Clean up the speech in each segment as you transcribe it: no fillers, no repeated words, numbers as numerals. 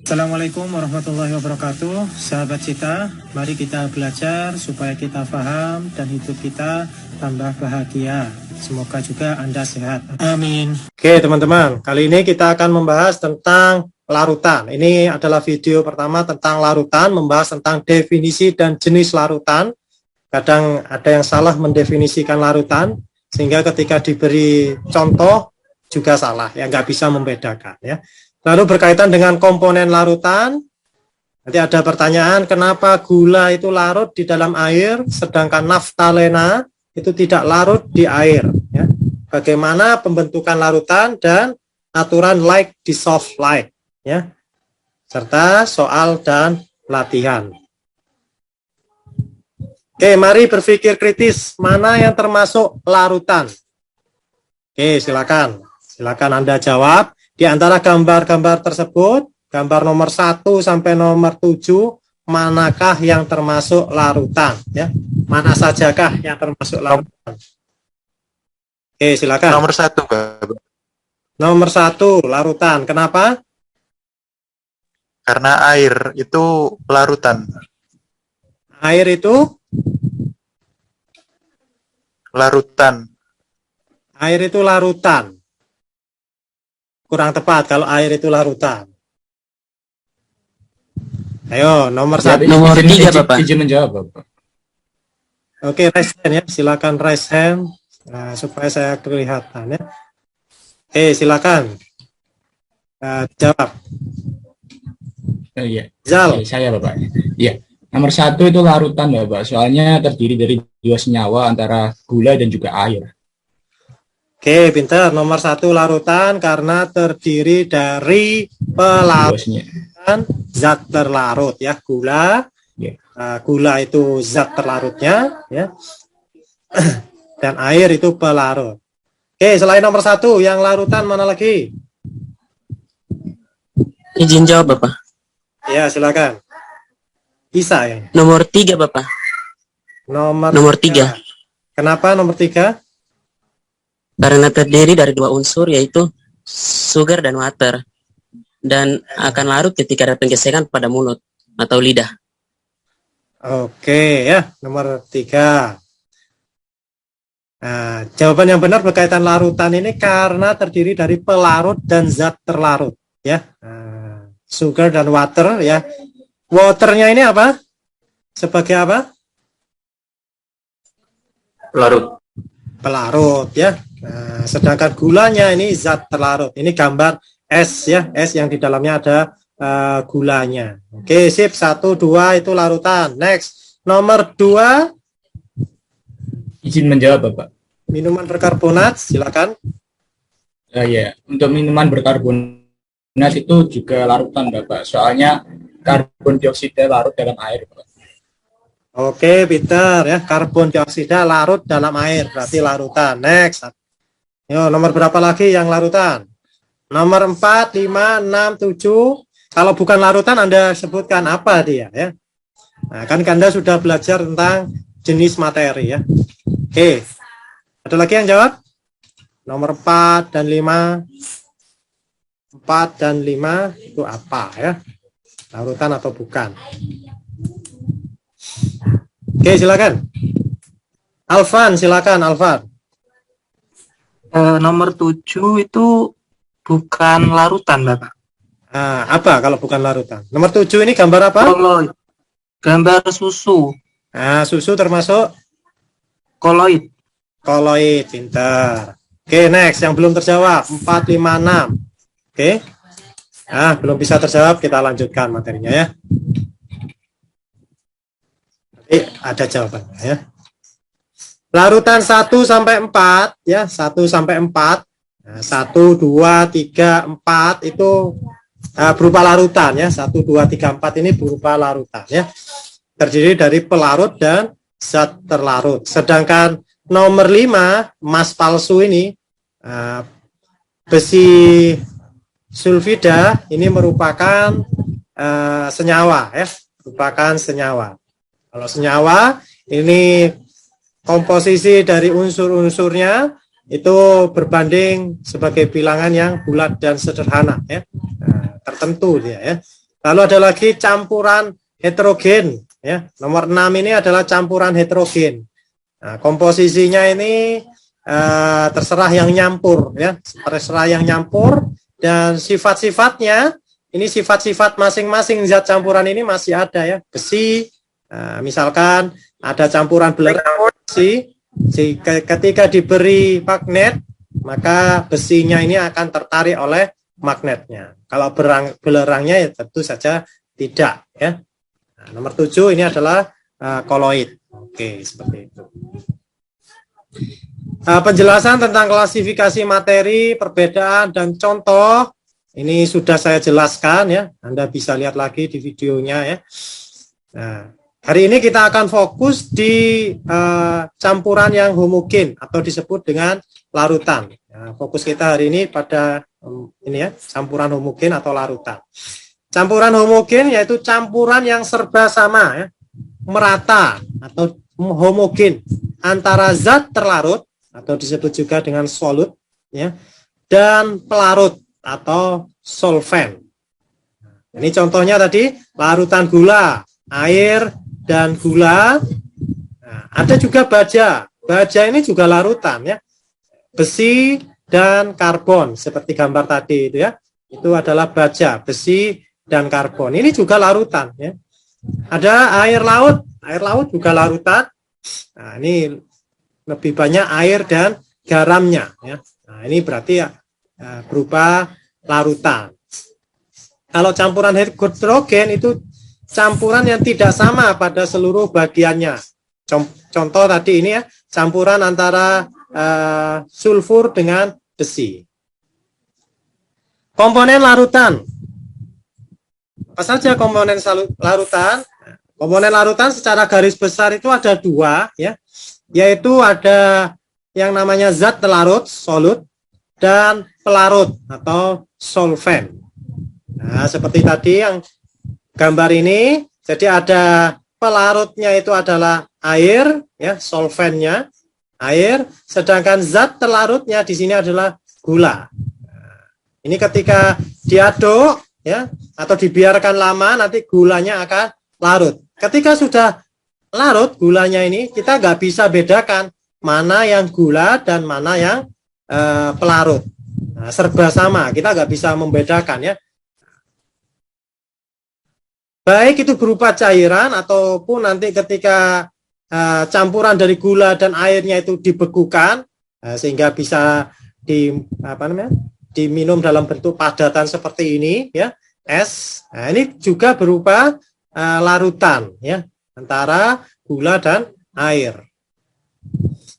Assalamualaikum warahmatullahi wabarakatuh. Sahabat Cita, mari kita belajar supaya kita paham dan hidup kita tambah bahagia. Semoga juga Anda sehat. Amin. Oke teman-teman, kali ini kita akan membahas tentang larutan. Ini adalah video pertama tentang larutan, membahas tentang definisi dan jenis larutan. Kadang ada yang salah mendefinisikan larutan, sehingga ketika diberi contoh juga salah, ya nggak bisa membedakan ya. Lalu berkaitan dengan komponen larutan, nanti ada pertanyaan kenapa gula itu larut di dalam air, sedangkan naftalena itu tidak larut di air. Ya. Bagaimana pembentukan larutan dan aturan like dissolve like, ya. Serta soal dan latihan. Oke, mari berpikir kritis, mana yang termasuk larutan? Oke, silakan Anda jawab. Di antara gambar-gambar tersebut, gambar nomor 1 sampai nomor 7, manakah yang termasuk larutan? Ya, mana sajakah yang termasuk larutan? Oke, silakan. Nomor 1, Bapak. Nomor 1, larutan. Kenapa? Karena air itu larutan. Air itu? Larutan. Air itu larutan. Kurang tepat kalau air itu larutan. Ayo, nomor 1. Nomor 3, Bapak. Izin menjawab, Bapak. Oke, raise hand ya. Silakan raise hand. Nah, supaya saya kelihatan ya. Oke, silakan. Jawab. Iya. Zal. Saya, Bapak. Iya. Nomor 1 itu larutan, Bapak. Soalnya terdiri dari 2 senyawa antara gula dan juga air. Oke, pintar. Nomor 1 larutan karena terdiri dari pelarutan zat terlarut ya, gula. Yeah. Gula itu zat terlarutnya ya. Dan air itu pelarut. Oke, selain nomor 1 yang larutan mana lagi? Izin jawab, Bapak. Ya, silakan. Bisa ya. Nomor 3, Bapak. Nomor 3. Kenapa nomor 3? Karena terdiri dari 2 unsur, yaitu sugar dan water, dan akan larut ketika ada penggesekan pada mulut atau lidah. Oke ya, nomor 3. Nah, jawaban yang benar berkaitan larutan ini karena terdiri dari pelarut dan zat terlarut ya. Sugar dan water ya. Waternya ini apa? Sebagai apa? Pelarut ya. Nah, sedangkan gulanya ini zat terlarut. Ini gambar es ya, es yang di dalamnya ada gulanya. Oke, sip. 1, 2 itu larutan. Next, nomor 2. Izin menjawab, Bapak. Minuman berkarbonat, silakan. Ya, untuk minuman berkarbonat itu juga larutan, Bapak. Soalnya karbon dioksida larut dalam air, Bapak. Oke, Peter ya, karbon dioksida larut dalam air, berarti larutan. Next. Yo, nomor berapa lagi yang larutan? Nomor 4, 5, 6, 7. Kalau bukan larutan Anda sebutkan apa dia ya. Nah, kan Anda sudah belajar tentang jenis materi ya. Oke. Ada lagi yang jawab? Nomor 4 dan 5. 4 dan 5 itu apa ya? Larutan atau bukan? Oke, silakan. Alvan, silakan Alvan. Nomor 7 itu bukan larutan, Bapak. Apa kalau bukan larutan? Nomor 7 ini gambar apa? Koloid. Gambar susu. Susu termasuk? Koloid. Koloid, pintar. Oke, next. Yang belum terjawab. 4, 5, 6. Oke. Belum bisa terjawab, kita lanjutkan materinya ya. Ada jawabannya ya. Larutan 1 sampai 4 ya, 1 sampai 4. 1, 2, 3, 4 itu berupa larutan ya. 1, 2, 3, 4 ini berupa larutan ya. Terdiri dari pelarut dan zat terlarut. Sedangkan nomor 5, emas palsu ini, besi sulfida ini merupakan senyawa ya, merupakan senyawa. Kalau senyawa ini komposisi dari unsur-unsurnya itu berbanding sebagai bilangan yang bulat dan sederhana ya. Tertentu dia ya. Lalu ada lagi campuran heterogen, ya. Nomor 6 ini adalah campuran heterogen. Nah, komposisinya ini terserah yang nyampur, ya. Terserah yang nyampur, dan sifat-sifatnya ini sifat-sifat masing-masing zat campuran ini masih ada, ya. Besi, misalkan ada campuran belerang besi, ketika diberi magnet maka besinya ini akan tertarik oleh magnetnya. Kalau belerangnya ya tentu saja tidak, ya. Nah, nomor 7 ini adalah koloid. Oke, seperti itu. Penjelasan tentang klasifikasi materi, perbedaan dan contoh ini sudah saya jelaskan, ya. Anda bisa lihat lagi di videonya, ya. Nah, hari ini kita akan fokus di campuran yang homogen atau disebut dengan larutan. Nah, fokus kita hari ini pada ini, ya, campuran homogen atau larutan. Campuran homogen yaitu campuran yang serba sama, ya, merata atau homogen antara zat terlarut atau disebut juga dengan solut, ya, dan pelarut atau solvent. Ini contohnya tadi larutan gula, air dan gula. Nah, ada juga baja. Baja ini juga larutan, ya. Besi dan karbon seperti gambar tadi itu, ya. Itu adalah baja, besi dan karbon. Ini juga larutan, ya. Ada air laut. Air laut juga larutan. Nah, ini lebih banyak air dan garamnya, ya. Nah, ini berarti ya, berupa larutan. Kalau campuran heterogen itu campuran yang tidak sama pada seluruh bagiannya. Contoh tadi ini, ya, campuran antara sulfur dengan besi. Komponen larutan. Apa saja komponen larutan? Komponen larutan secara garis besar itu ada 2, ya, yaitu ada yang namanya zat telarut, solut, dan pelarut atau solvent. Nah, seperti tadi yang gambar ini, jadi ada pelarutnya itu adalah air, ya, solventnya air, sedangkan zat telarutnya di sini adalah gula. Nah, ini ketika diaduk, ya, atau dibiarkan lama, nanti gulanya akan larut. Ketika sudah larut gulanya ini, kita nggak bisa bedakan mana yang gula dan mana yang pelarut. Nah, serba sama, kita nggak bisa membedakan, ya. Baik itu berupa cairan ataupun nanti ketika campuran dari gula dan airnya itu dibekukan, sehingga bisa diminum dalam bentuk padatan seperti ini, ya, es. Nah, ini juga berupa larutan, ya, antara gula dan air.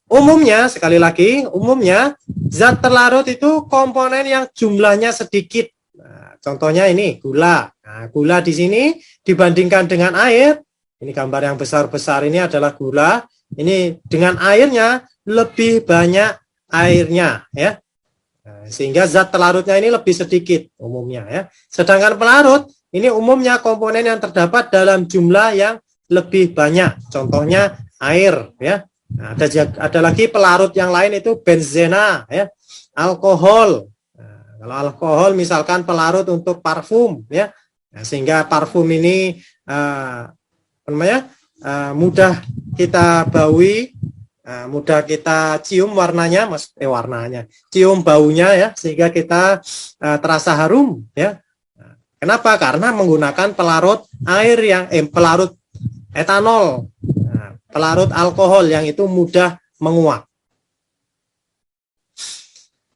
Umumnya, sekali lagi, umumnya zat terlarut itu komponen yang jumlahnya sedikit. Nah, contohnya ini gula. Nah, gula di sini dibandingkan dengan air, ini gambar yang besar-besar ini adalah gula. Ini dengan airnya lebih banyak airnya, ya. Nah, sehingga zat terlarutnya ini lebih sedikit umumnya, ya. Sedangkan pelarut ini umumnya komponen yang terdapat dalam jumlah yang lebih banyak. Contohnya air, ya. Nah, ada lagi pelarut yang lain itu benzena, ya, alkohol. Nah, kalau alkohol misalkan pelarut untuk parfum, ya. Nah, sehingga parfum ini mudah kita baui, mudah kita cium warnanya, cium baunya, ya, sehingga kita terasa harum, ya. Kenapa? Karena menggunakan pelarut air yang pelarut etanol, pelarut alkohol yang itu mudah menguap.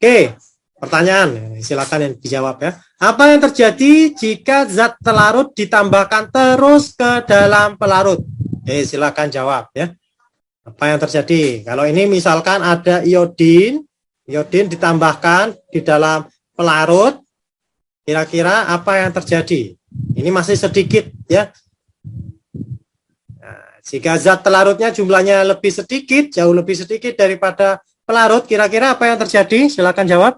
Oke, pertanyaan, silakan yang dijawab, ya. Apa yang terjadi jika zat telarut ditambahkan terus ke dalam pelarut? Silakan jawab, ya. Apa yang terjadi? Kalau ini misalkan ada iodin ditambahkan di dalam pelarut, kira-kira apa yang terjadi? Ini masih sedikit, ya. Nah, jika zat telarutnya jumlahnya lebih sedikit, jauh lebih sedikit daripada pelarut, kira-kira apa yang terjadi? Silakan jawab.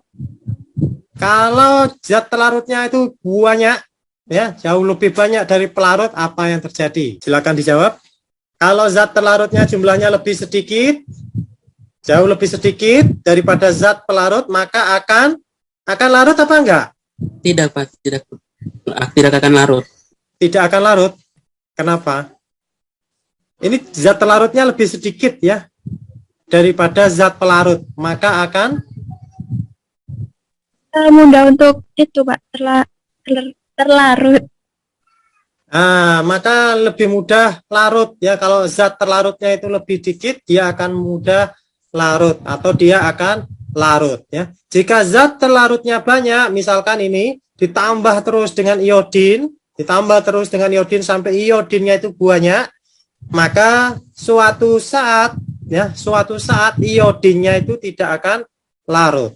Kalau zat telarutnya itu banyak, ya, jauh lebih banyak dari pelarut, apa yang terjadi? Silakan dijawab. Kalau zat telarutnya jumlahnya lebih sedikit, jauh lebih sedikit daripada zat pelarut, maka akan larut apa enggak? Tidak, Pak. Tidak akan larut. tidak akan larut. Kenapa? Ini zat terlarutnya lebih sedikit ya daripada zat pelarut, maka akan mudah untuk itu Pak, terlarut. Maka lebih mudah larut ya. Kalau zat terlarutnya itu lebih dikit, dia akan mudah larut atau dia akan larut ya. Jika zat terlarutnya banyak, misalkan ini ditambah terus dengan iodin, sampai iodinnya itu banyak, maka suatu saat iodinnya itu tidak akan larut.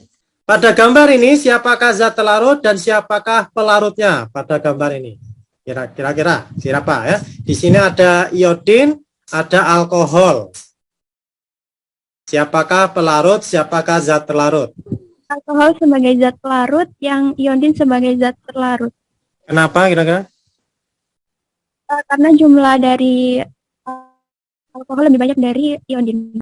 Pada gambar ini siapakah zat terlarut dan siapakah pelarutnya pada gambar ini? Kira-kira siapa ya? Di sini ada iodin, ada alkohol. Siapakah pelarut, siapakah zat terlarut? Alkohol sebagai zat pelarut, yang iodin sebagai zat terlarut. Kenapa kira-kira? Karena jumlah dari alkohol lebih banyak dari iodin.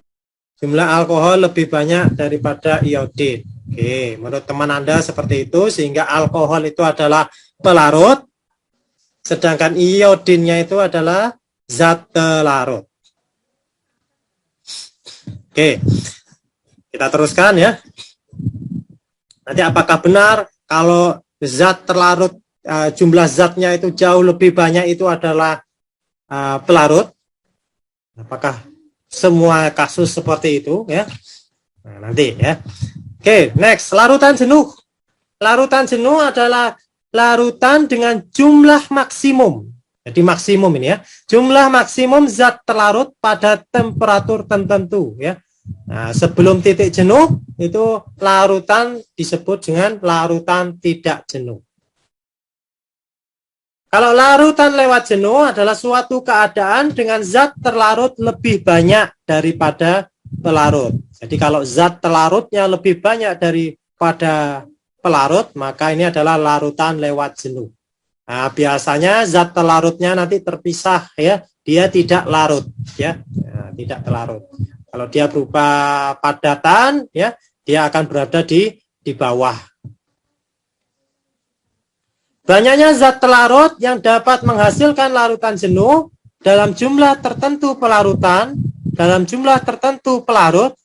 Jumlah alkohol lebih banyak daripada iodin. Oke, menurut teman Anda seperti itu, sehingga alkohol itu adalah pelarut, sedangkan iodinnya itu adalah zat terlarut. Oke, kita teruskan ya. Nanti apakah benar kalau zat terlarut, jumlah zatnya itu jauh lebih banyak itu adalah pelarut? Apakah semua kasus seperti itu ya? Nah, nanti ya. Oke, next, larutan jenuh. Larutan jenuh adalah larutan dengan jumlah maksimum. Jadi maksimum ini ya. Jumlah maksimum zat terlarut pada temperatur tertentu ya. Nah, sebelum titik jenuh itu larutan disebut dengan larutan tidak jenuh. Kalau larutan lewat jenuh adalah suatu keadaan dengan zat terlarut lebih banyak daripada pelarut. Jadi kalau zat terlarutnya lebih banyak daripada pelarut, maka ini adalah larutan lewat jenuh. Nah, biasanya zat terlarutnya nanti terpisah ya, dia tidak larut ya, tidak terlarut. Kalau dia berupa padatan ya, dia akan berada di bawah. Banyaknya zat terlarut yang dapat menghasilkan larutan jenuh dalam jumlah tertentu pelarutan, dalam jumlah tertentu pelarut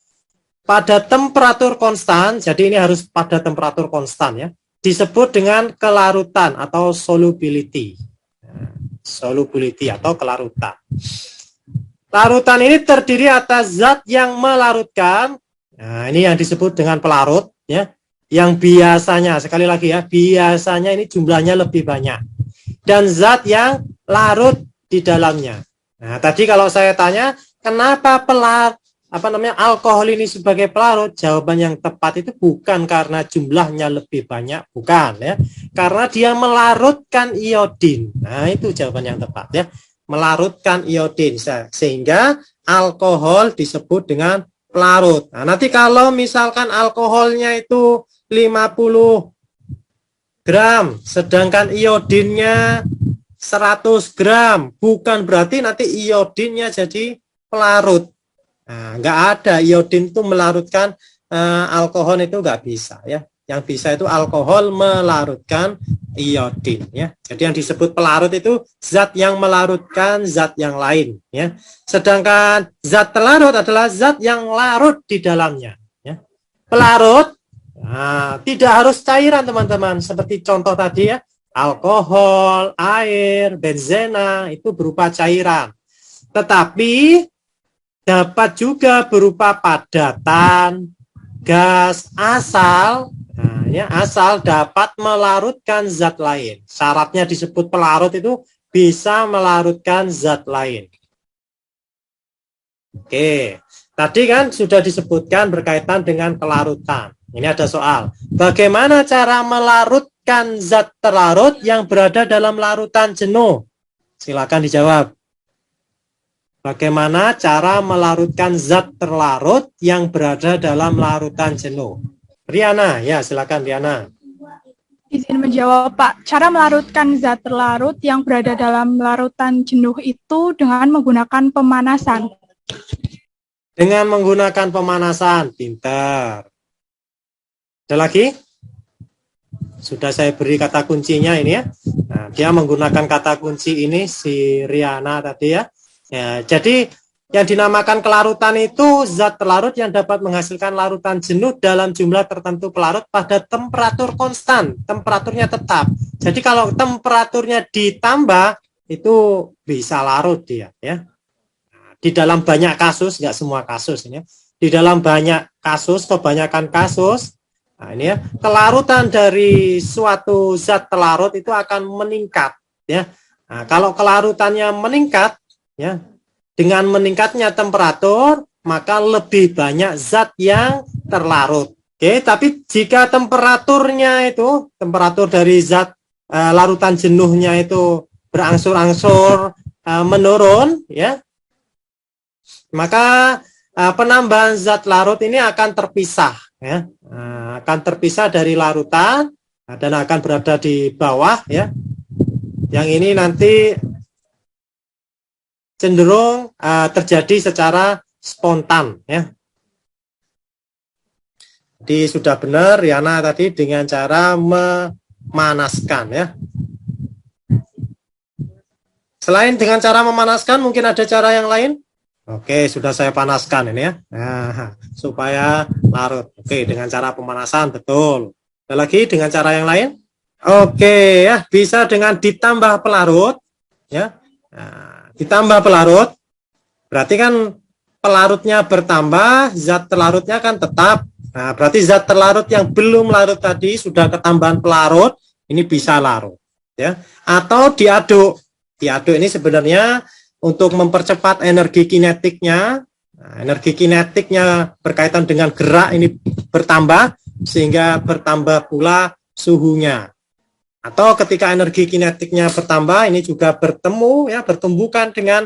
pada temperatur konstan. Jadi ini harus pada temperatur konstan ya. Disebut dengan kelarutan atau solubility. Solubility atau kelarutan. Larutan ini terdiri atas zat yang melarutkan. Nah, ini yang disebut dengan pelarut ya. Yang biasanya, sekali lagi ya, biasanya ini jumlahnya lebih banyak. Dan zat yang larut di dalamnya. Nah, tadi kalau saya tanya, kenapa alkohol ini sebagai pelarut? Jawaban yang tepat itu bukan karena jumlahnya lebih banyak, bukan ya. Karena dia melarutkan iodin. Nah, itu jawaban yang tepat ya. Melarutkan iodin, sehingga alkohol disebut dengan pelarut. Nah, nanti kalau misalkan alkoholnya itu 50 gram, sedangkan iodinnya 100 gram, bukan berarti nanti iodinnya jadi pelarut. Nah, nggak ada, iodin itu melarutkan alkohol itu nggak bisa ya. Yang bisa itu alkohol melarutkan iodin ya. Jadi yang disebut pelarut itu zat yang melarutkan zat yang lain ya. Sedangkan zat terlarut adalah zat yang larut di dalamnya ya. Pelarut tidak harus cairan teman-teman, seperti contoh tadi ya, alkohol, air, benzena itu berupa cairan. Tetapi dapat juga berupa padatan, gas, asal. Nah, ya, asal dapat melarutkan zat lain. Syaratnya disebut pelarut itu bisa melarutkan zat lain. Oke, tadi kan sudah disebutkan berkaitan dengan kelarutan. Ini ada soal. Bagaimana cara melarutkan zat terlarut yang berada dalam larutan jenuh? Silakan dijawab. Bagaimana cara melarutkan zat terlarut yang berada dalam larutan jenuh? Riana, ya silakan Riana. Izin menjawab Pak, cara melarutkan zat terlarut yang berada dalam larutan jenuh itu dengan menggunakan pemanasan. Dengan menggunakan pemanasan, pintar. Ada lagi? Sudah saya beri kata kuncinya ini ya. Nah, dia menggunakan kata kunci ini si Riana tadi ya. Ya, jadi yang dinamakan kelarutan itu zat terlarut yang dapat menghasilkan larutan jenuh dalam jumlah tertentu pelarut pada temperatur konstan, temperaturnya tetap. Jadi kalau temperaturnya ditambah itu bisa larut dia ya. Di dalam banyak kasus, nggak semua kasus ini ya. Di dalam banyak kasus, kebanyakan kasus, nah ini ya, kelarutan dari suatu zat terlarut itu akan meningkat ya. Nah, kalau kelarutannya meningkat ya, dengan meningkatnya temperatur, maka lebih banyak zat yang terlarut. Oke, tapi jika temperaturnya itu, temperatur dari zat larutan jenuhnya itu berangsur-angsur menurun, ya, maka penambahan zat larut ini akan terpisah, ya, akan terpisah dari larutan dan akan berada di bawah, ya. Yang ini nanti cenderung terjadi secara spontan ya. Jadi sudah benar Riana tadi dengan cara memanaskan ya. Selain dengan cara memanaskan mungkin ada cara yang lain? Oke, sudah saya panaskan ini ya. Nah, supaya larut. Oke, dengan cara pemanasan betul. Ada lagi dengan cara yang lain? Oke ya, bisa dengan ditambah pelarut ya. Nah, ditambah pelarut, berarti kan pelarutnya bertambah, zat terlarutnya kan tetap. Nah, berarti zat terlarut yang belum larut tadi sudah ketambahan pelarut, ini bisa larut. Ya. Atau diaduk. Diaduk ini sebenarnya untuk mempercepat energi kinetiknya. Nah, energi kinetiknya berkaitan dengan gerak ini bertambah, sehingga bertambah pula suhunya. Atau ketika energi kinetiknya bertambah, ini juga bertemu ya, bertumbukan dengan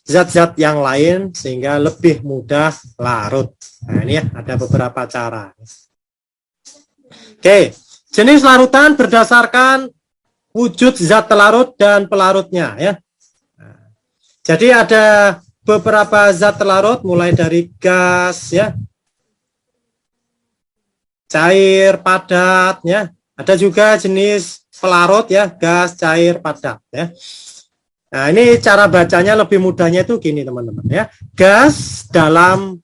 zat-zat yang lain sehingga lebih mudah larut. Nah, ini ya ada beberapa cara. Oke, jenis larutan berdasarkan wujud zat terlarut dan pelarutnya ya. Jadi ada beberapa zat terlarut mulai dari gas ya, cair, padat ya. Ada juga jenis pelarut ya, gas, cair, padat ya. Nah, ini cara bacanya lebih mudahnya itu gini teman-teman ya. Gas dalam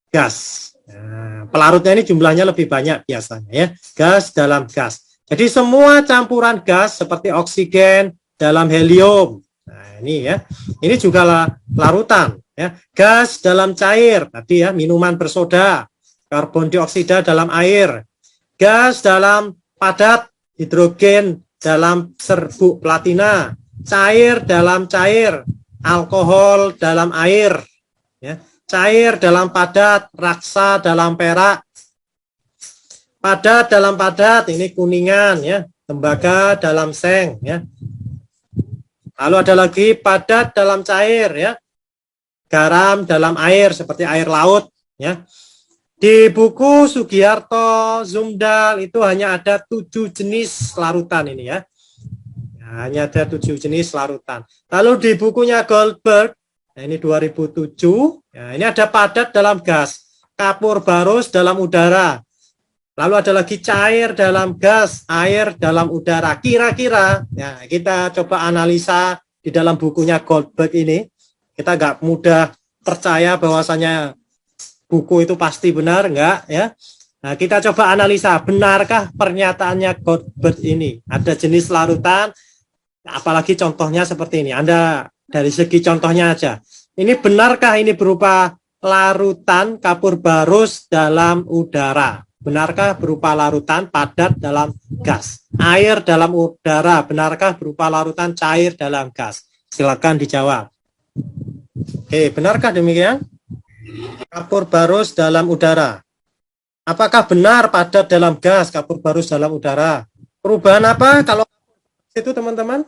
gas. Nah, pelarutnya ini jumlahnya lebih banyak biasanya ya. Gas dalam gas. Jadi semua campuran gas seperti oksigen dalam helium. Nah, ini ya. Ini juga larutan ya. Gas dalam cair tadi ya, minuman bersoda, karbon dioksida dalam air. Gas dalam padat, hidrogen dalam serbuk platina, cair dalam cair, alkohol dalam air, ya. Cair dalam padat, raksa dalam perak, padat dalam padat, ini kuningan, ya. Tembaga dalam seng, ya. Lalu ada lagi padat dalam cair, ya. Garam dalam air seperti air laut, ya. Di buku Sugiarto, Zumdal itu hanya ada 7 jenis larutan ini ya. Hanya ada 7 jenis larutan. Lalu di bukunya Goldberg, nah ini 2007, ya, ini ada padat dalam gas, kapur barus dalam udara. Lalu ada lagi cair dalam gas, air dalam udara. Kira-kira, ya, kita coba analisa di dalam bukunya Goldberg ini. Kita nggak mudah percaya bahwasanya buku itu pasti benar, enggak ya. Nah, kita coba analisa, benarkah pernyataannya Goldberg ini? Ada jenis larutan, apalagi contohnya seperti ini. Anda dari segi contohnya aja. Ini benarkah ini berupa larutan kapur barus dalam udara? Benarkah berupa larutan padat dalam gas? Air dalam udara, benarkah berupa larutan cair dalam gas? Silakan dijawab. Oke, benarkah demikian? Kapur barus dalam udara. Apakah benar padat dalam gas, kapur barus dalam udara? Perubahan apa kalau itu teman-teman?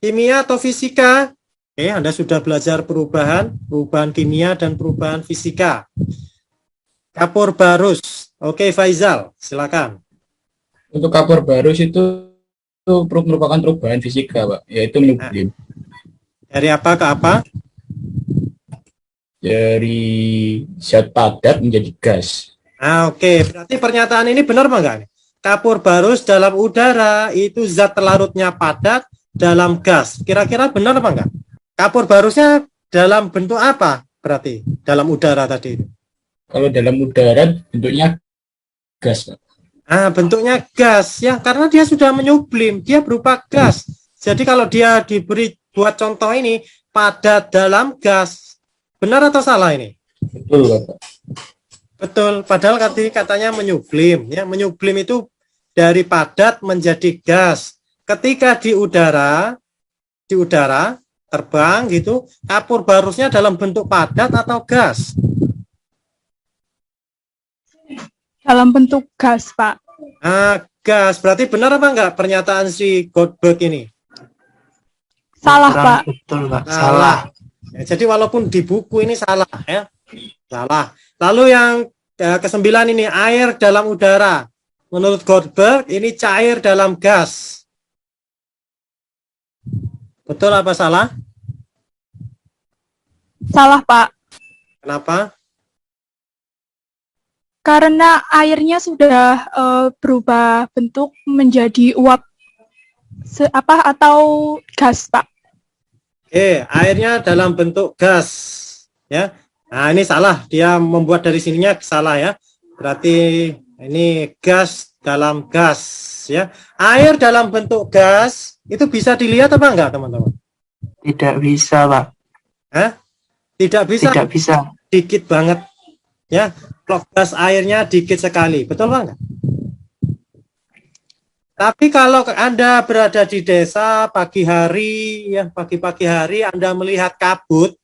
Kimia atau fisika? Oke, Anda sudah belajar perubahan kimia dan perubahan fisika. Kapur barus. Oke, Faizal, silakan. Untuk kapur barus itu merupakan perubahan fisika, Pak, yaitu menyublim. Dari apa ke apa? Dari zat padat menjadi gas. Oke, berarti pernyataan ini benar apa enggak? Kapur barus dalam udara itu zat terlarutnya padat dalam gas. Kira-kira benar apa enggak? Kapur barusnya dalam bentuk apa berarti dalam udara tadi itu? Kalau dalam udara bentuknya gas, Pak. Bentuknya gas ya, karena dia sudah menyublim, dia berupa gas. Jadi kalau dia diberi buat contoh ini padat dalam gas, benar atau salah ini? Betul, Bapak. Betul, padahal katanya menyublim ya, menyublim itu dari padat menjadi gas. Ketika di udara terbang gitu, kapur barusnya dalam bentuk padat atau gas? Dalam bentuk gas, Pak. Gas. Berarti benar apa enggak pernyataan si Goldberg ini? Salah, Kurang Pak. Betul, Pak. Salah. Ya, jadi walaupun di buku ini salah ya. Salah. Lalu yang kesembilan ini air dalam udara. Menurut Goldberg ini cair dalam gas. Betul apa salah? Salah, Pak. Kenapa? Karena airnya sudah berubah bentuk menjadi uap atau gas, Pak. Oke, airnya dalam bentuk gas ya. Nah, ini salah. Dia membuat dari sininya salah ya. Berarti ini gas dalam gas ya. Air dalam bentuk gas itu bisa dilihat apa enggak, teman-teman? Tidak bisa, Pak. Tidak bisa. Tidak bisa. Dikit banget ya. Blok gas airnya dikit sekali. Betul Pak enggak? Tapi kalau Anda berada di desa pagi hari ya, pagi-pagi hari Anda melihat kabut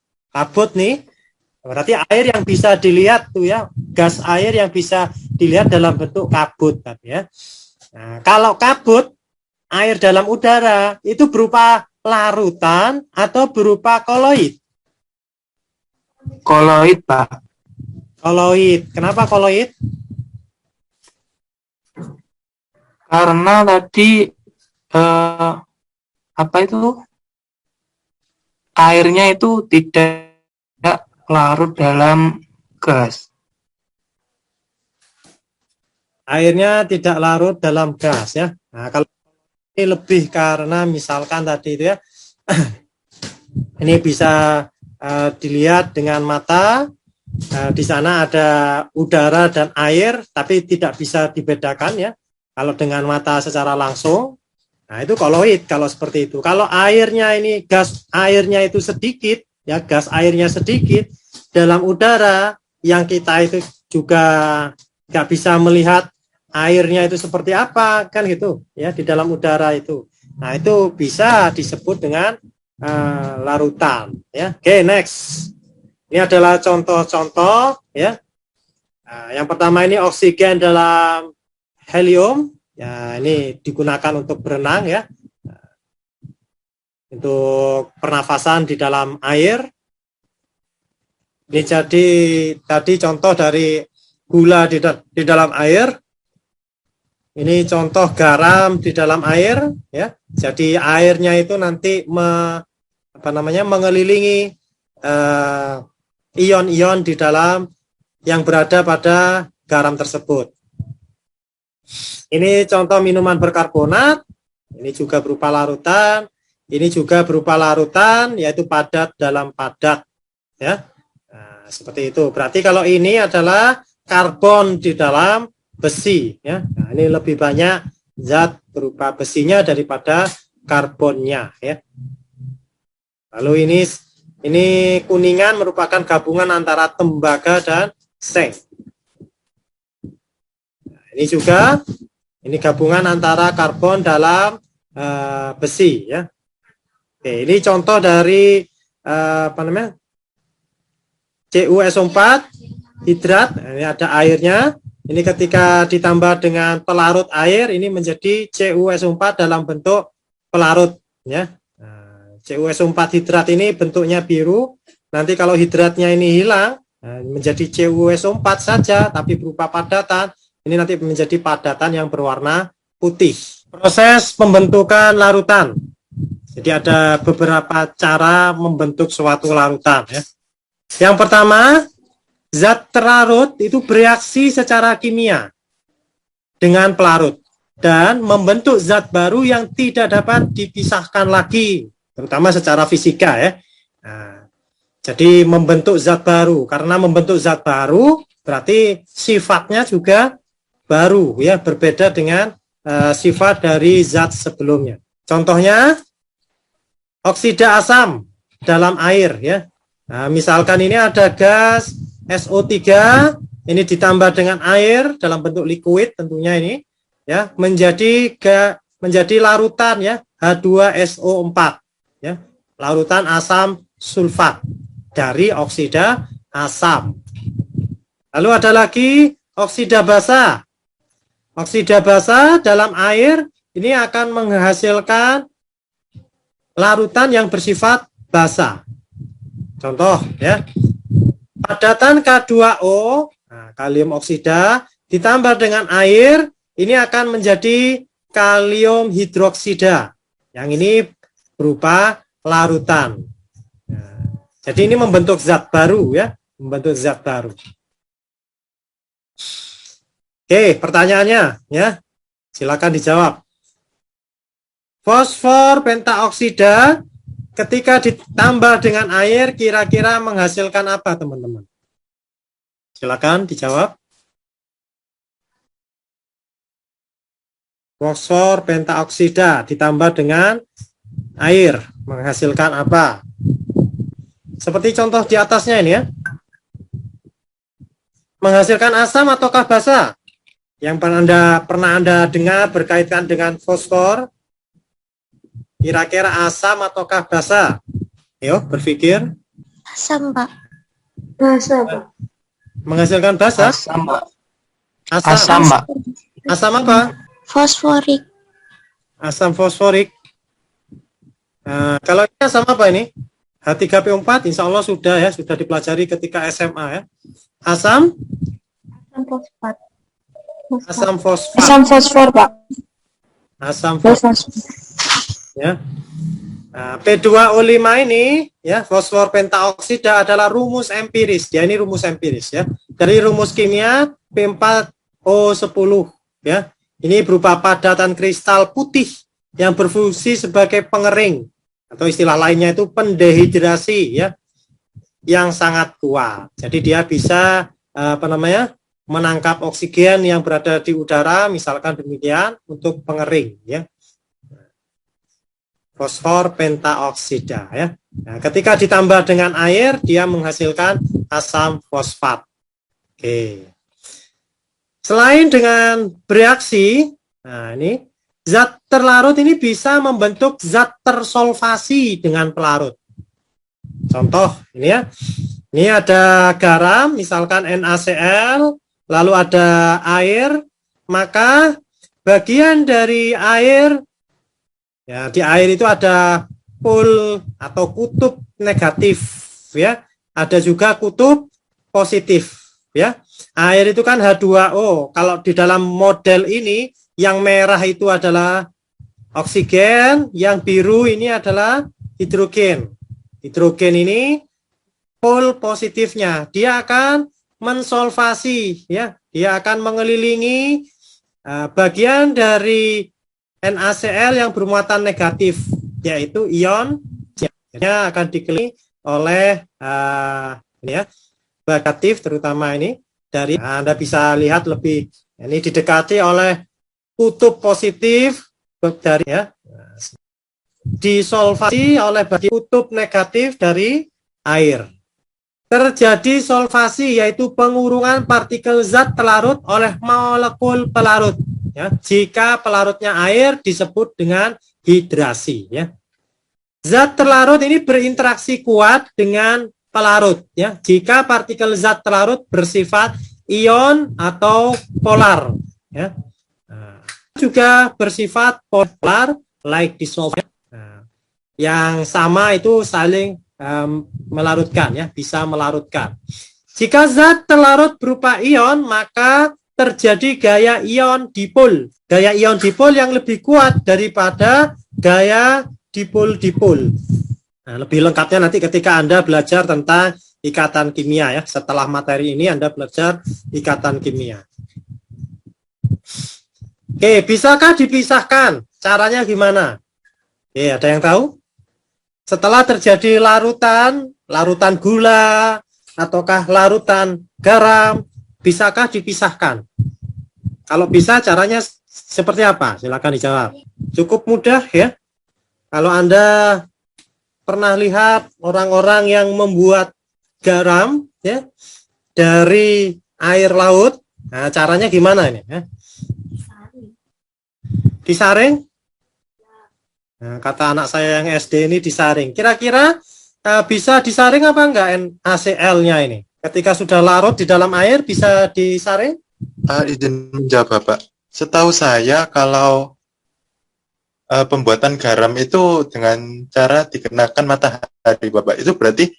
nih, berarti air yang bisa dilihat tuh ya, gas air yang bisa dilihat dalam bentuk kabut ya. Nah, kalau kabut air dalam udara itu berupa larutan atau berupa koloid? Koloid, Pak. Koloid. Kenapa koloid? Karena tadi apa itu? Airnya itu tidak larut dalam gas. Airnya tidak larut dalam gas ya. Nah, kalau ini lebih karena misalkan tadi itu ya, ini bisa dilihat dengan mata. Di sana ada udara dan air, tapi tidak bisa dibedakan ya. Kalau dengan mata secara langsung, nah itu koloid kalau seperti itu. Kalau airnya ini gas airnya itu sedikit, ya gas airnya sedikit dalam udara yang kita itu juga nggak bisa melihat airnya itu seperti apa kan gitu ya di dalam udara itu. Nah itu bisa disebut dengan larutan ya. Oke, next. Ini adalah contoh-contoh ya. Nah, yang pertama ini oksigen dalam helium. Ya, ini digunakan untuk berenang ya. Untuk pernafasan di dalam air. Ini jadi tadi contoh dari gula di dalam air. Ini contoh garam di dalam air ya. Jadi airnya itu nanti mengelilingi ion-ion di dalam yang berada pada garam tersebut. Ini contoh minuman berkarbonat, ini juga berupa larutan, ini juga berupa larutan, yaitu padat dalam padat. Ya, nah, seperti itu. Berarti kalau ini adalah karbon di dalam besi. Ya, nah, ini lebih banyak zat berupa besinya daripada karbonnya. Ya. Lalu ini kuningan merupakan gabungan antara tembaga dan seng. Nah, ini juga ini gabungan antara karbon dalam besi ya. Oke, ini contoh dari CuSO4 hidrat. Nah, ini ada airnya. Ini ketika ditambah dengan pelarut air ini menjadi CuSO4 dalam bentuk pelarut ya. CuSO4 hidrat ini bentuknya biru. Nanti kalau hidratnya ini hilang, menjadi CuSO4 saja, tapi berupa padatan, ini nanti menjadi padatan yang berwarna putih. Proses pembentukan larutan. Jadi ada beberapa cara membentuk suatu larutan. Ya. Yang pertama, zat terlarut itu bereaksi secara kimia dengan pelarut dan membentuk zat baru yang tidak dapat dipisahkan lagi, terutama secara fisika ya. Nah, jadi membentuk zat baru, karena membentuk zat baru berarti sifatnya juga baru ya, berbeda dengan sifat dari zat sebelumnya. Contohnya oksida asam dalam air ya. Nah, misalkan ini ada gas SO3, ini ditambah dengan air dalam bentuk liquid tentunya ini ya, menjadi larutan ya, H2SO4 ya, larutan asam sulfat dari oksida asam. Lalu ada lagi oksida basa. Oksida basa dalam air ini akan menghasilkan larutan yang bersifat basa. Contoh ya, padatan K2O, nah, kalium oksida ditambah dengan air, ini akan menjadi kalium hidroksida. Yang ini berupa larutan. Nah, jadi ini membentuk zat baru ya, membentuk zat baru. Oke, pertanyaannya ya, silakan dijawab. Fosfor pentaoksida ketika ditambah dengan air kira-kira menghasilkan apa, teman-teman? Silakan dijawab. Fosfor pentaoksida ditambah dengan air menghasilkan apa? Seperti contoh di atasnya ini ya. Menghasilkan asam ataukah basa? Yang pernah Anda dengar berkaitan dengan fosfor? Kira-kira asam ataukah basa? Yo, berpikir. Asam, Pak. Basa, Pak. Menghasilkan basa? Asam, Pak. Asam. Asam, Pak. Asam apa? Fosforik. Asam fosforik. Kalau ini asam apa ini? H3PO4, insya Allah sudah ya, sudah dipelajari ketika SMA ya. Asam? Asam fosfat. Asam fosfat. Asam fosfor, Pak. Asam fosfat. Ya. Nah, P2O5 ini ya, fosfor pentaoksida adalah rumus empiris. Ya, ini rumus empiris ya. Dari rumus kimia P4O10 ya. Ini berupa padatan kristal putih yang berfungsi sebagai pengering atau istilah lainnya itu pendehidrasi ya. Yang sangat kuat. Jadi dia bisa menangkap oksigen yang berada di udara, misalkan demikian, untuk pengering ya. Fosfor pentaoksida ya. Nah, ketika ditambah dengan air dia menghasilkan asam fosfat. Oke. Selain dengan bereaksi, nah ini zat terlarut ini bisa membentuk zat tersolvasi dengan pelarut. Contoh ini ya. Ini ada garam, misalkan NaCl, lalu ada air, maka bagian dari air ya, di air itu ada pol atau kutub negatif ya, ada juga kutub positif ya. Air itu kan H2O. Kalau di dalam model ini yang merah itu adalah oksigen, yang biru ini adalah hidrogen. Hidrogen ini pol positifnya, dia akan mensolvasi ya, dia akan mengelilingi bagian dari NaCl yang bermuatan negatif, yaitu ion, yang akan dikelilingi oleh ini ya, negatif terutama ini dari Anda bisa lihat lebih ini didekati oleh kutub positif dari ya, disolvasi oleh kutub negatif dari air. Terjadi solvasi yaitu pengurungan partikel zat terlarut oleh molekul pelarut. Ya, jika pelarutnya air disebut dengan hidrasi. Ya. Zat terlarut ini berinteraksi kuat dengan pelarut. Ya. Jika partikel zat terlarut bersifat ion atau polar. Ya. Nah, juga bersifat polar, like dissolved. Nah, yang sama itu saling melarutkan, ya, bisa melarutkan. Jika zat terlarut berupa ion, maka terjadi gaya ion dipol. Gaya ion dipol yang lebih kuat daripada gaya dipol-dipol. Nah, lebih lengkapnya nanti ketika Anda belajar tentang ikatan kimia ya. Setelah materi ini Anda belajar ikatan kimia. Oke, bisakah dipisahkan? Caranya gimana? Oke, ada yang tahu? Setelah terjadi larutan gula, ataukah larutan garam, bisakah dipisahkan? Kalau bisa, caranya seperti apa? Silakan dijawab. Cukup mudah ya. Kalau Anda pernah lihat orang-orang yang membuat garam ya dari air laut, nah caranya gimana ini? Ya? Disaring? Nah, kata anak saya yang SD ini disaring. Kira-kira bisa disaring apa enggak NaCl-nya ini? Ketika sudah larut di dalam air bisa disaring? Izin menjawab Bapak. Setahu saya kalau pembuatan garam itu dengan cara dikenakan matahari Bapak, itu berarti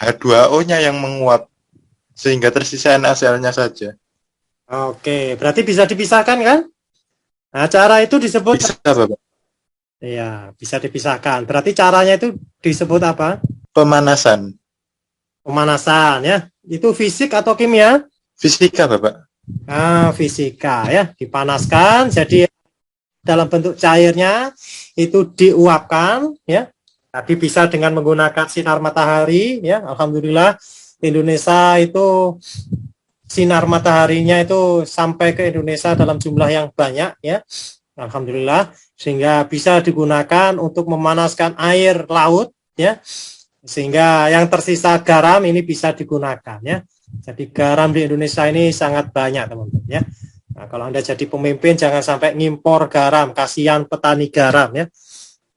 H2O-nya yang menguap sehingga tersisa NaCl-nya saja. Oke, berarti bisa dipisahkan kan? Nah, cara itu disebut Bisa Bapak. Iya, bisa dipisahkan. Berarti caranya itu disebut apa? Pemanasan. Pemanasan ya. Itu fisik atau kimia? Fisika Bapak. Nah, fisika ya. Dipanaskan jadi dalam bentuk cairnya itu diuapkan ya. Tadi bisa dengan menggunakan sinar matahari ya. Alhamdulillah Indonesia itu sinar mataharinya itu sampai ke Indonesia dalam jumlah yang banyak ya. Alhamdulillah, sehingga bisa digunakan untuk memanaskan air laut ya. Sehingga yang tersisa garam ini bisa digunakan ya. Jadi garam di Indonesia ini sangat banyak teman-teman ya. Nah, kalau Anda jadi pemimpin jangan sampai ngimpor garam, kasihan petani garam ya.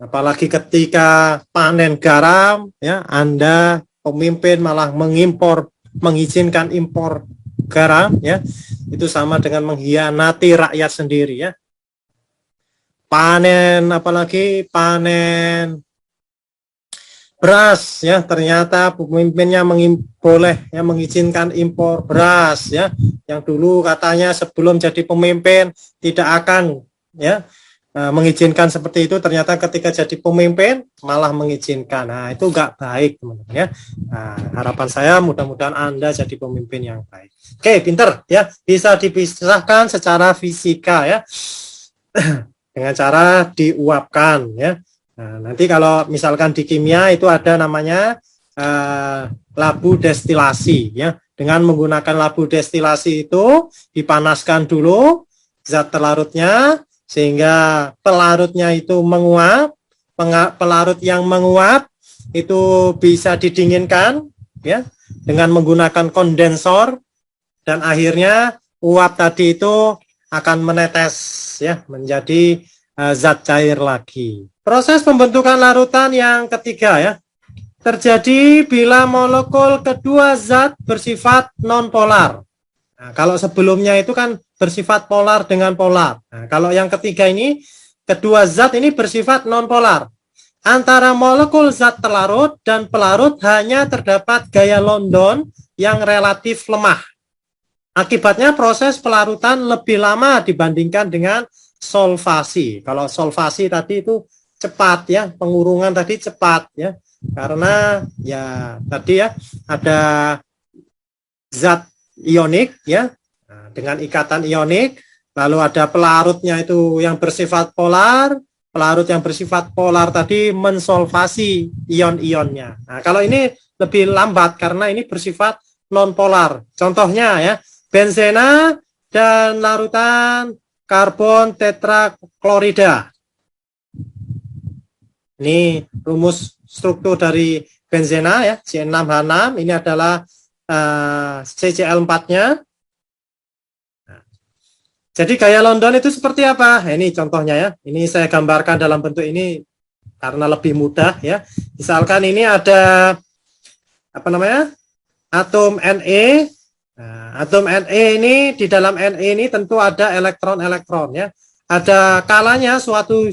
Apalagi ketika panen garam ya, Anda pemimpin malah mengizinkan impor garam ya, itu sama dengan mengkhianati rakyat sendiri ya. Panen, apalagi panen beras ya, ternyata pemimpinnya boleh ya mengizinkan impor beras ya, yang dulu katanya sebelum jadi pemimpin tidak akan ya mengizinkan seperti itu, ternyata ketika jadi pemimpin malah mengizinkan. Nah, itu enggak baik teman-teman ya. Nah, harapan saya mudah-mudahan Anda jadi pemimpin yang baik. Oke, pinter ya, bisa dipisahkan secara fisika ya. Dengan cara diuapkan ya. Nah, nanti kalau misalkan di kimia itu ada namanya labu destilasi ya. Dengan menggunakan labu destilasi itu dipanaskan dulu zat terlarutnya sehingga pelarutnya itu menguap. Pelarut yang menguap itu bisa didinginkan ya dengan menggunakan kondensor, dan akhirnya uap tadi itu akan menetes ya menjadi zat cair lagi. Proses pembentukan larutan yang ketiga ya terjadi bila molekul kedua zat bersifat nonpolar. Nah, kalau sebelumnya itu kan bersifat polar dengan polar. Nah, kalau yang ketiga ini kedua zat ini bersifat nonpolar. Antara molekul zat terlarut dan pelarut hanya terdapat gaya London yang relatif lemah. Akibatnya proses pelarutan lebih lama dibandingkan dengan solvasi. Kalau solvasi tadi itu cepat ya, pengurungan tadi cepat ya. Karena ya tadi ya ada zat ionik ya, dengan ikatan ionik, lalu ada pelarutnya itu yang bersifat polar. Pelarut yang bersifat polar tadi mensolvasi ion-ionnya. Nah, kalau ini lebih lambat karena ini bersifat non-polar. Contohnya ya, benzena dan larutan karbon tetraklorida. Ini rumus struktur dari benzena ya, C6H6. Ini adalah CCl4-nya. Jadi gaya London itu seperti apa? Ini contohnya ya. Ini saya gambarkan dalam bentuk ini karena lebih mudah ya. Misalkan ini ada apa namanya? Atom Ne. Nah, atom Ne ini di dalam Ne ini tentu ada elektron-elektron ya. Ada kalanya suatu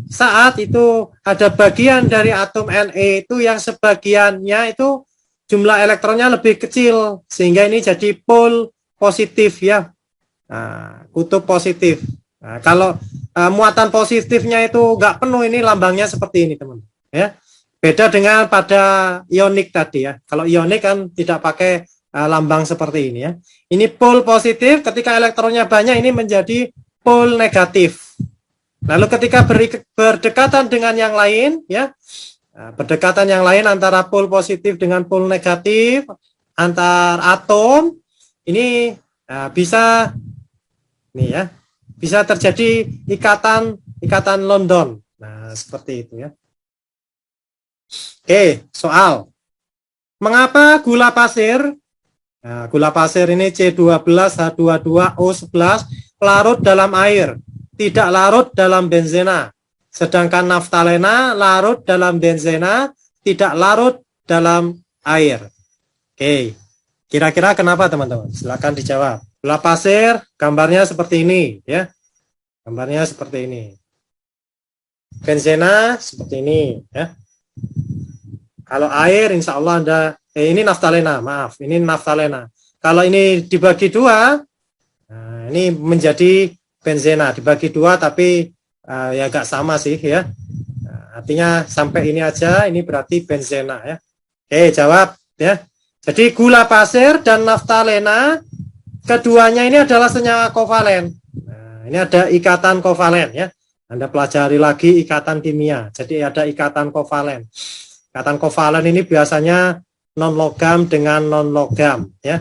saat itu ada bagian dari atom Ne itu yang sebagiannya itu jumlah elektronnya lebih kecil sehingga ini jadi pol positif ya. Nah, kutub positif. Nah, kalau muatan positifnya itu nggak penuh, ini lambangnya seperti ini teman. Ya, Beda dengan pada ionik tadi ya. Kalau ionik kan tidak pakai lambang seperti ini ya. Ini pol positif, ketika elektronnya banyak ini menjadi pol negatif. Lalu ketika berdekatan dengan yang lain ya, berdekatan yang lain antara pol positif dengan pol negatif antar atom ini bisa nih ya, bisa terjadi ikatan London. Nah, seperti itu ya. Oke, soal. Mengapa gula pasir? Nah, gula pasir ini C12H22O11 larut dalam air, tidak larut dalam benzena. Sedangkan naftalena larut dalam benzena, tidak larut dalam air. Oke, kira-kira kenapa teman-teman? Silakan dijawab. Gula pasir gambarnya seperti ini ya. Gambarnya seperti ini. Benzena seperti ini ya. Kalau air insya Allah Anda, ini naftalena, maaf, ini naftalena. Kalau ini dibagi dua, nah, ini menjadi benzena, dibagi dua tapi ya agak sama sih ya. Nah, artinya sampai ini aja, ini berarti benzena ya. Oke, jawab ya. Jadi gula pasir dan naftalena, keduanya ini adalah senyawa kovalen. Nah, ini ada ikatan kovalen ya. Anda pelajari lagi ikatan kimia, jadi ada ikatan kovalen. Ikatan kovalen ini biasanya non-logam dengan non-logam ya.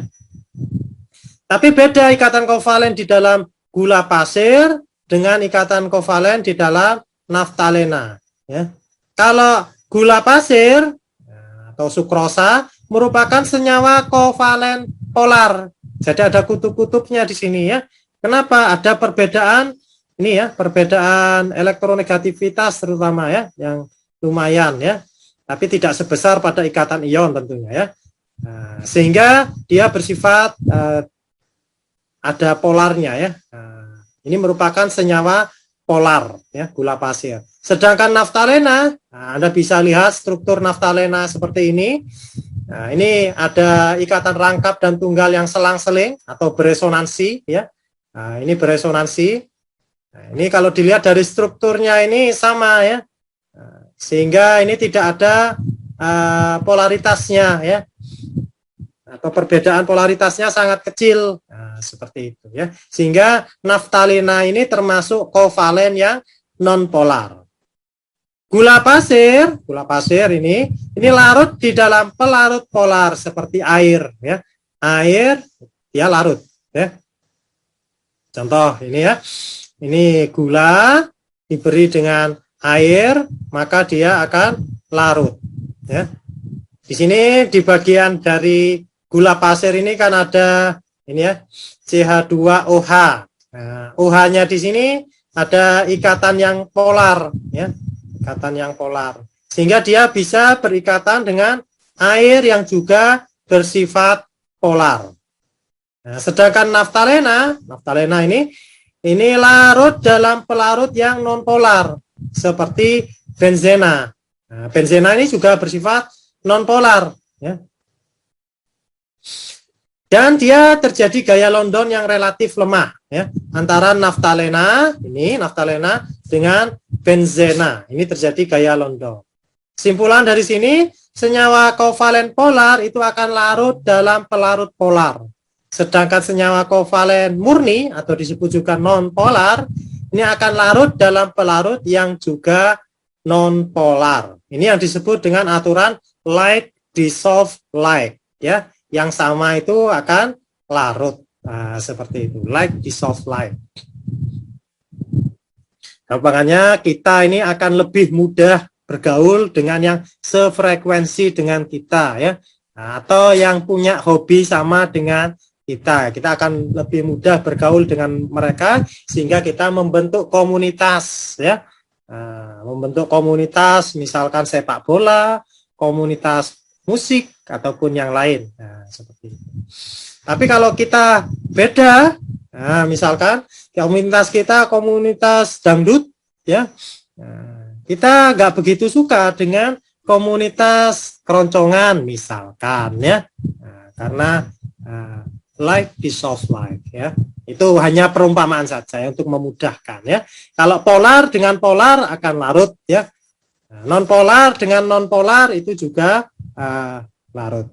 Tapi beda ikatan kovalen di dalam gula pasir dengan ikatan kovalen di dalam naftalena ya. Kalau gula pasir atau sukrosa merupakan senyawa kovalen polar. Jadi ada kutub-kutubnya di sini ya. Kenapa? Ada perbedaan ini ya, perbedaan elektronegativitas terutama ya, yang lumayan ya. Tapi tidak sebesar pada ikatan ion tentunya ya. Nah, sehingga dia bersifat ada polarnya ya. Nah, ini merupakan senyawa polar ya, gula pasir. Sedangkan naftalena, nah, Anda bisa lihat struktur naftalena seperti ini. Nah, ini ada ikatan rangkap dan tunggal yang selang-seling atau beresonansi ya. Nah, ini beresonansi. Nah, ini kalau dilihat dari strukturnya ini sama ya. Sehingga ini tidak ada polaritasnya ya, atau perbedaan polaritasnya sangat kecil, nah, seperti itu ya. Sehingga naftalena ini termasuk kovalen yang non polar. Gula pasir ini larut di dalam pelarut polar seperti air ya. Air dia larut ya. Contoh ini ya. Ini gula diberi dengan air, maka dia akan larut ya. Di sini di bagian dari gula pasir ini kan ada ini ya, CH2OH. Nah, OH-nya di sini ada ikatan yang polar ya, ikatan yang polar. Sehingga dia bisa berikatan dengan air yang juga bersifat polar. Nah, sedangkan naftalena ini larut dalam pelarut yang non polar seperti benzena. Nah, benzena ini juga bersifat non-polar ya. Dan dia terjadi gaya London yang relatif lemah ya, antara naftalena dengan benzena. Ini terjadi gaya London. Kesimpulan dari sini, senyawa kovalen polar itu akan larut dalam pelarut polar. Sedangkan senyawa kovalen murni atau disebut juga non-polar ini akan larut dalam pelarut yang juga non-polar. Ini yang disebut dengan aturan like dissolve like ya. Yang sama itu akan larut. Nah, seperti itu, like dissolve like. Gampangannya kita ini akan lebih mudah bergaul dengan yang sefrekuensi dengan kita ya. Nah, atau yang punya hobi sama dengan kita akan lebih mudah bergaul dengan mereka sehingga kita membentuk komunitas ya. Nah, membentuk komunitas misalkan sepak bola, komunitas musik ataupun yang lain. Nah, seperti itu. Tapi kalau kita beda, nah, misalkan komunitas kita komunitas dangdut ya. Nah, kita nggak begitu suka dengan komunitas keroncongan misalkan ya. Nah, karena like dissolve like ya. Itu hanya perumpamaan saja ya, untuk memudahkan ya. Kalau polar dengan polar akan larut ya. Non polar dengan non polar itu juga larut.